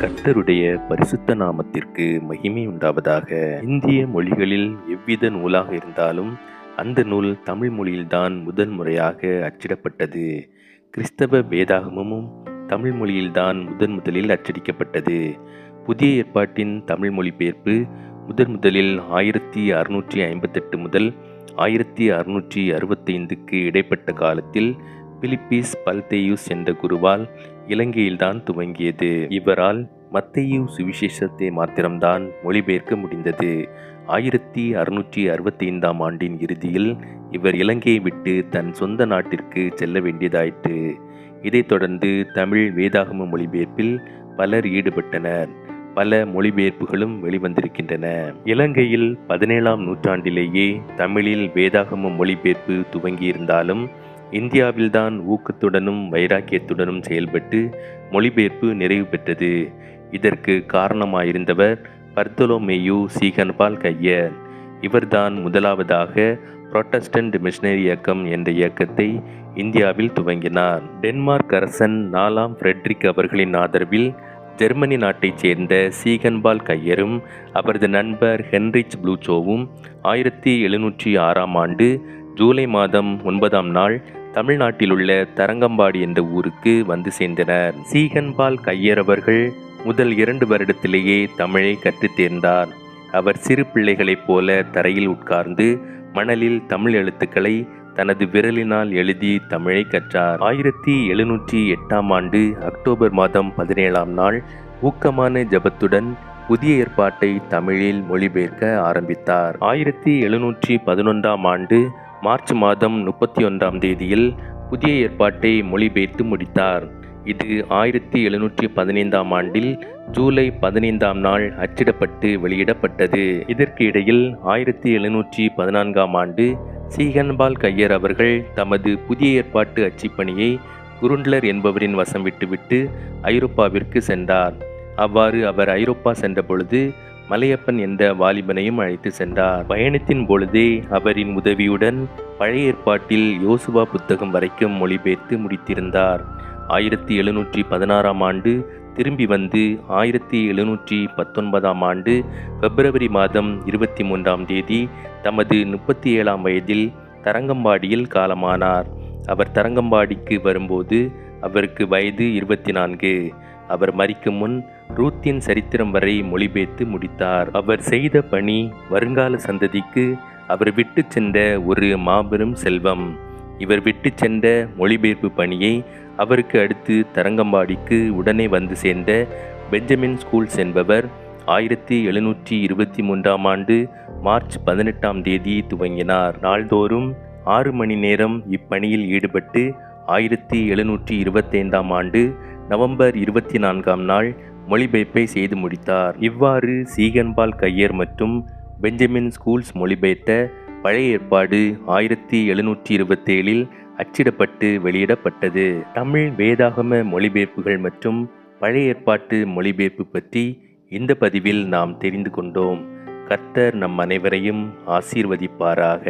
கர்த்தருடைய பரிசுத்த நாமத்திற்கு மகிமை உண்டாவதாக. இந்திய மொழிகளில் எவ்வித நூலாக இருந்தாலும் அந்த நூல் தமிழ் மொழியில்தான் முதன் முறையாக அச்சிடப்பட்டது. கிறிஸ்தவ வேதாகமமும் தமிழ் மொழியில்தான் முதலில் அச்சடிக்கப்பட்டது. புதிய ஏற்பாட்டின் தமிழ் மொழிபெயர்ப்பு முதலில் 1658 முதல் 1665க்கு இடைப்பட்ட காலத்தில் பிலிப்பிஸ் பல்தேயுஸ் என்ற குருவால் இலங்கையில்தான் துவங்கியது. இவரால் மத்தேயு சுவிசேஷத்தை மாத்திரம்தான் மொழிபெயர்க்க முடிந்தது. 1665ஆம் ஆண்டின் இறுதியில் இவர் இலங்கையை விட்டு தன் சொந்த நாட்டிற்கு செல்ல வேண்டியதாயிற்று. இதைத் தொடர்ந்து தமிழ் வேதாகம மொழிபெயர்ப்பில் பலர் ஈடுபட்டனர். பல மொழிபெயர்ப்புகளும் வெளிவந்திருக்கின்றன. இலங்கையில் 17ஆம் நூற்றாண்டிலேயே தமிழில் வேதாகம மொழிபெயர்ப்பு துவங்கியிருந்தாலும் இந்தியாவில்தான் ஊக்கத்துடனும் வைராக்கியத்துடனும் செயல்பட்டு மொழிபெயர்ப்பு நிறைவு பெற்றது. இதற்கு காரணமாயிருந்தவர் பர்தலோமேயு சீகன்பால் கையர். இவர்தான் முதலாவதாக புராட்டஸ்டன்ட் மிஷனரி இயக்கம் என்ற இயக்கத்தை இந்தியாவில் துவங்கினார். டென்மார்க் அரசன் 4ஆம் ஃப்ரெட்ரிக் அவர்களின் ஆதரவில் ஜெர்மனி நாட்டைச் சேர்ந்த சீகன்பால் கையரும் அவரது நண்பர் ஹென்ரிச் ப்ளூச்சோவும் 1706ஆம் ஆண்டு ஜூலை மாதம் 9ஆம் நாள் தமிழ்நாட்டிலுள்ள தரங்கம்பாடி என்ற ஊருக்கு வந்து சேர்ந்தனர். சீகன்பால் கையர் அவர்கள் முதல் 2 வருடத்திலேயே தமிழை கற்றுத் தேர்ந்தார். அவர் சிறு பிள்ளைகளைப் போல தரையில் உட்கார்ந்து மணலில் தமிழ் எழுத்துக்களை தனது விரலினால் எழுதி தமிழை கற்றார். 1708ஆம் ஆண்டு அக்டோபர் மாதம் 17ஆம் நாள் ஊக்கமான ஜபத்துடன் புதிய ஏற்பாட்டை தமிழில் மொழிபெயர்க்க ஆரம்பித்தார். 1711ஆம் ஆண்டு மார்ச் மாதம் 31ஆம் தேதியில் புதிய ஏற்பாட்டை மொழிபெயர்த்து முடித்தார். இது 1715ஆம் ஆண்டில் ஜூலை 15ஆம் நாள் அச்சிடப்பட்டு வெளியிடப்பட்டது. இதற்கு இடையில் 1714ஆம் ஆண்டு சீகன்பால் கையர் அவர்கள் தமது புதிய ஏற்பாட்டு அச்சிப்பணியை குருண்ட்லர் என்பவரின் வசம் விட்டுவிட்டு ஐரோப்பாவிற்கு சென்றார். அவ்வாறு அவர் ஐரோப்பா சென்ற பொழுது மலையப்பன் என்ற வாலிபனையும் அழைத்து சென்றார். பயணத்தின் பொழுதே அவரின் உதவியுடன் பழைய ஏற்பாட்டில் யோசுவா புத்தகம் வரைக்கும் மொழிபெயர்த்து முடித்திருந்தார். 1716ஆம் ஆண்டு திரும்பி வந்து 1719ஆம் ஆண்டு பிப்ரவரி மாதம் 23ஆம் தேதி தமது 37ஆம் வயதில் தரங்கம்பாடியில் காலமானார். அவர் தரங்கம்பாடிக்கு வரும்போது அவருக்கு வயது 24. அவர் மரிக்கும் முன் ரூத்தின் சரித்திரம் வரை மொழிபெயர்த்து முடித்தார். அவர் செய்த பணி வருங்கால சந்ததிக்கு அவர் விட்டு சென்ற ஒரு மாபெரும் செல்வம். இவர் விட்டு சென்ற மொழிபெயர்ப்பு பணியை அவருக்கு அடுத்து தரங்கம்பாடிக்கு உடனே வந்து சேர்ந்த பெஞ்சமின் ஸ்கூல்ஸ் என்பவர் 1723ஆம் ஆண்டு மார்ச் 18ஆம் தேதி துவங்கினார். நாள்தோறும் 6 மணி நேரம் இப்பணியில் ஈடுபட்டு 1725ஆம் ஆண்டு நவம்பர் 24ஆம் நாள் மொழிபெயர்ப்பை செய்து முடித்தார். இவ்வாறு சீகன்பால் கையர் மற்றும் பெஞ்சமின் ஸ்கூல்ஸ் மொழிபெயர்த்த பழைய ஏற்பாடு 1727இல் அச்சிடப்பட்டு வெளியிடப்பட்டது. தமிழ் வேதாகம மொழிபெயர்ப்புகள் மற்றும் பழைய ஏற்பாட்டு மொழிபெயர்ப்பு பற்றி இந்த பதிவில் நாம் தெரிந்து கொண்டோம். கர்த்தர் நம் அனைவரையும் ஆசீர்வதிப்பாராக.